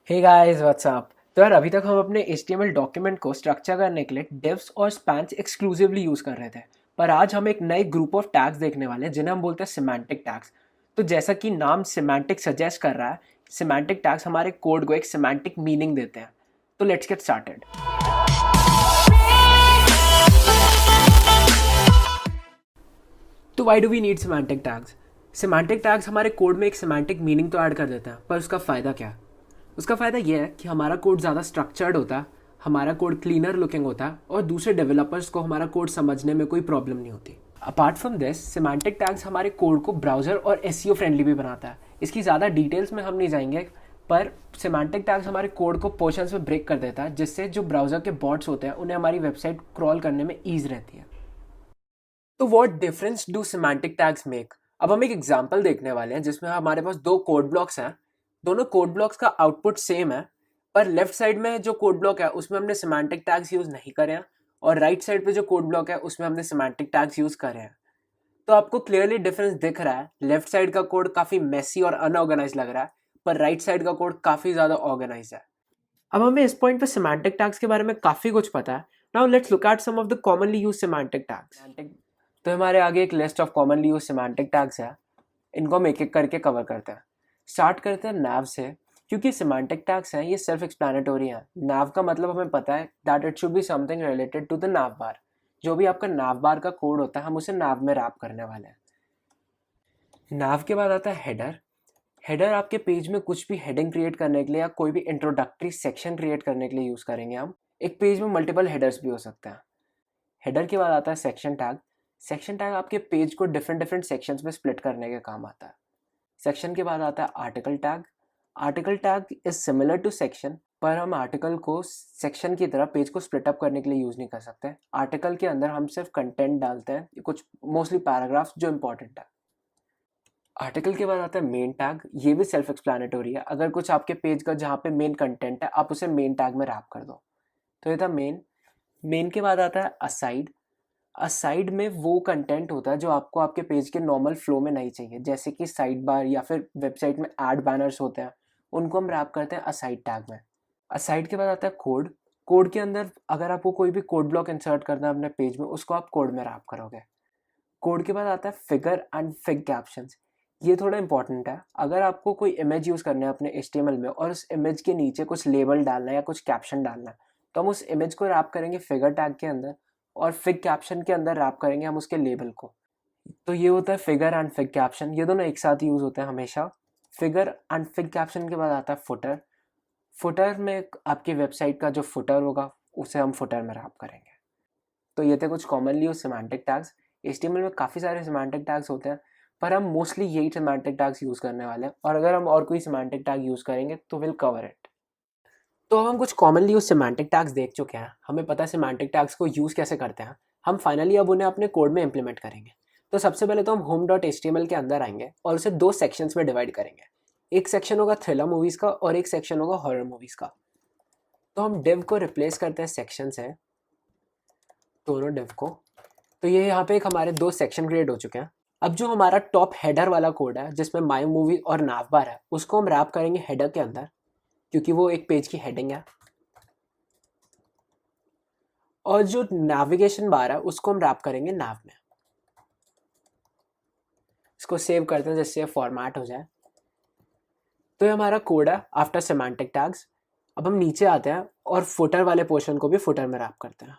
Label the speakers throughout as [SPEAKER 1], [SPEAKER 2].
[SPEAKER 1] Hey guys what's up. तो यार अभी तक हम अपने HTML डॉक्यूमेंट को स्ट्रक्चर करने के लिए डिव्स और स्पैन्स एक्सक्लूसिवली यूज़ कर रहे थे, पर आज हम एक नए ग्रुप ऑफ टैग्स देखने वाले हैं जिन्हें हम बोलते हैं सिमेंटिक टैग्स। तो जैसा कि नाम सिमेंटिक सजेस्ट कर रहा है, सिमेंटिक टैग्स हमारे कोड को एक सिमेंटिक मीनिंग देते हैं। तो लेट्स गेट स्टार्टेड। तो why do we need semantic tags? Semantic tags हमारे कोड में एक सिमेंटिक मीनिंग तो ऐड कर देते हैं, पर उसका फ़ायदा क्या है? उसका फ़ायदा यह है कि हमारा कोड ज़्यादा स्ट्रक्चर्ड होता है, हमारा कोड क्लीनर लुकिंग होता है और दूसरे डेवलपर्स को हमारा कोड समझने में कोई प्रॉब्लम नहीं होती। Apart from this, semantic tags हमारे कोड को ब्राउज़र और SEO फ्रेंडली भी बनाता है। इसकी ज़्यादा डिटेल्स में हम नहीं जाएंगे, पर सिमेंटिक टैग्स हमारे कोड को पोर्शंस में ब्रेक कर देता है, जिससे जो ब्राउज़र के बॉट्स होते हैं उन्हें हमारी वेबसाइट क्रॉल करने में ईज रहती है। तो what difference do semantic tags make? अब हम एक एग्जांपल देखने वाले हैं जिसमें हमारे पास दो कोड ब्लॉक्स हैं। दोनों कोड ब्लॉक्स का आउटपुट सेम है, पर लेफ्ट साइड में जो कोड ब्लॉक है उसमें हमने सिमेंटिक टैग्स यूज़ नहीं करे हैं, और राइट साइड पे जो कोड ब्लॉक है उसमें हमने सिमेंटिक टैग्स यूज़ करे हैं। तो आपको क्लियरली डिफरेंस दिख रहा है। लेफ्ट साइड का कोड काफ़ी मेसी और अनऑर्गेनाइज लग रहा है, पर राइट साइड का कोड काफ़ी ज़्यादा ऑर्गेनाइज है। अब हमें इस पॉइंट पे सिमेंटिक टैग्स के बारे में काफ़ी कुछ पता है। Now let's look at some of the commonly used semantic tags. तो हमारे आगे एक list of commonly use semantic tags है। इनको हम एक एक करके कवर करते हैं। स्टार्ट करते हैं nav से, क्योंकि सिमेंटिक टैग्स हैं ये सेल्फ एक्सप्लेनेटरी हैं। nav का मतलब हमें पता है that it should be something related to the nav bar. जो भी आपका nav बार का कोड होता है हम उसे nav में रैप करने वाले हैं। nav के बाद आता है हेडर। हेडर आपके पेज में कुछ भी हेडिंग क्रिएट करने के लिए या कोई भी इंट्रोडक्टरी सेक्शन क्रिएट करने के लिए यूज़ करेंगे हम। एक पेज में मल्टीपल हेडर्स भी हो सकते हैं। हेडर के बाद आता है सेक्शन टैग। सेक्शन टैग आपके पेज को डिफरेंट डिफरेंट सेक्शंस में स्प्लिट करने के काम आता है। सेक्शन के बाद आता है article tag. Article tag is similar to section, पर हम आर्टिकल को सेक्शन की तरह पेज को स्प्लिट अप करने के लिए यूज़ नहीं कर सकते। आर्टिकल के अंदर हम सिर्फ कंटेंट डालते हैं, कुछ मोस्टली पैराग्राफ्स जो इंपॉर्टेंट है। आर्टिकल के बाद आता है मेन टैग। ये भी सेल्फ एक्सप्लेनेटरी है। अगर कुछ आपके पेज का जहाँ पे मेन कंटेंट है आप उसे मेन टैग में रैप कर दो। तो ये था मेन। मेन के बाद आता है असाइड। असाइड में वो कंटेंट होता है जो आपको आपके पेज के नॉर्मल फ्लो में नहीं चाहिए, जैसे कि साइड बार या फिर वेबसाइट में ऐड बैनर्स होते हैं, उनको हम रैप करते हैं असाइड टैग में। असाइड के बाद आता है कोड। कोड के अंदर अगर आपको कोई भी कोड ब्लॉक इंसर्ट करना है अपने पेज में, उसको आप कोड में रैप करोगे। कोड के बाद आता है फिगर एंड फिग कैप्शंस। ये थोड़ा इंपॉर्टेंट है। अगर आपको कोई इमेज यूज़ करना है अपने HTML में और उस इमेज के नीचे कुछ लेबल डालना है या कुछ कैप्शन डालना है, तो हम उस इमेज को रैप करेंगे फिगर टैग के अंदर, और फिग कैप्शन के अंदर रैप करेंगे हम उसके लेबल को। तो ये होता है फिगर एंड फिग कैप्शन। ये दोनों एक साथ यूज़ होते हैं हमेशा। फिगर एंड फिग कैप्शन के बाद आता है फुटर। फुटर में आपकी वेबसाइट का जो फुटर होगा उसे हम फुटर में रैप करेंगे। तो ये थे कुछ commonly use semantic tags. HTML में काफ़ी सारे सिमेंटिक टैग्स होते हैं, पर हम मोस्टली यही सिमेंटिक टैग्स यूज़ करने वाले हैं, और अगर हम और कोई सिमेंटिक टैग यूज़ करेंगे तो विल कवर इट। तो अब हम कुछ कॉमनली यूज सिमेंटिक टैग्स देख चुके हैं, हमें पता है सिमेंटिक टैग्स को यूज़ कैसे करते हैं। हम फाइनली अब उन्हें अपने कोड में इम्प्लीमेंट करेंगे। तो सबसे पहले तो हम home.html के अंदर आएंगे और उसे दो सेक्शंस में डिवाइड करेंगे। एक सेक्शन होगा थ्रिलर मूवीज़ का और एक सेक्शन होगा हॉरर मूवीज़ का। तो हम डिव को रिप्लेस करते हैं सेक्शन से, दोनों डिव को। तो ये यहाँ पे एक हमारे दो सेक्शन क्रिएट हो चुके हैं। अब जो हमारा टॉप हेडर वाला कोड है जिसमें माई मूवी और नाव बार है, उसको हम रैप करेंगे हेडर के अंदर, क्योंकि वो एक पेज की हेडिंग है। और जो नेविगेशन बार है उसको हम रैप करेंगे नाव में। इसको सेव करते हैं जिससे फॉर्मेट हो जाए। तो ये हमारा कोड है आफ्टर सिमेंटिक टैग्स। अब हम नीचे आते हैं और फुटर वाले पोर्शन को भी फुटर में रैप करते हैं।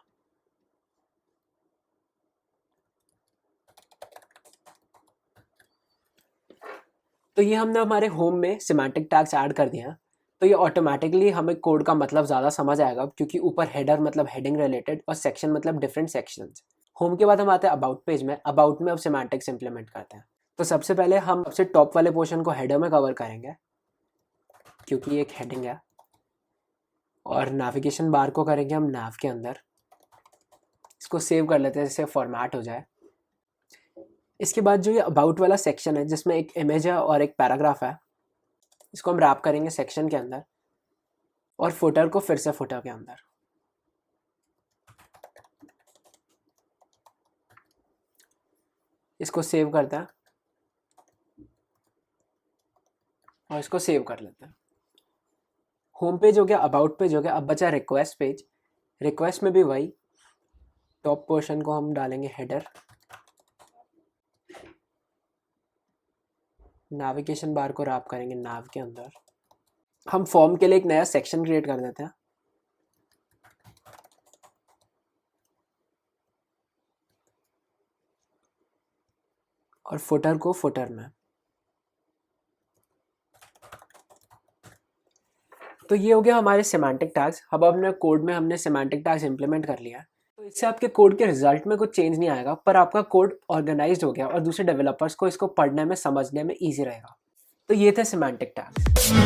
[SPEAKER 1] तो ये हमने हमारे होम में सिमेंटिक टैग्स ऐड कर दिए हैं। तो ये ऑटोमेटिकली हमें कोड का मतलब ज़्यादा समझ आएगा, क्योंकि ऊपर हेडर मतलब हेडिंग रिलेटेड और सेक्शन मतलब डिफरेंट सेक्शंस। होम के बाद हम आते हैं अबाउट पेज में। अबाउट में अब सिमेंटिक्स इंप्लीमेंट करते हैं। तो सबसे पहले हम सबसे टॉप वाले पोर्शन को हेडर में कवर करेंगे, क्योंकि ये एक हेडिंग है। और नेविगेशन बार को करेंगे हम नाव के अंदर। इसको सेव कर लेते हैं जिससे फॉर्मेट हो जाए। इसके बाद जो ये अबाउट वाला सेक्शन है जिसमें एक इमेज है और एक पैराग्राफ है, इसको हम रैप करेंगे सेक्शन के अंदर, और फुटर को फिर से फुटर के अंदर। इसको सेव करते हैं और इसको सेव कर लेते हैं। होम पेज हो गया, अबाउट पेज हो गया, अब बचा रिक्वेस्ट पेज। रिक्वेस्ट में भी वही, टॉप पोर्शन को हम डालेंगे हेडर, नेविगेशन बार को रैप करेंगे नाव के अंदर। हम फॉर्म के लिए एक नया सेक्शन क्रिएट कर देते हैं, और फुटर को फुटर में। तो ये हो गया हमारे सेमांटिक टैग्स। अब अपने कोड में हमने सेमांटिक टैग्स इंप्लीमेंट कर लिया, तो इससे आपके कोड के रिजल्ट में कुछ चेंज नहीं आएगा, पर आपका कोड ऑर्गेनाइज्ड हो गया और दूसरे डेवलपर्स को इसको पढ़ने में समझने में ईजी रहेगा। तो ये थे सेमांटिक टैग्स।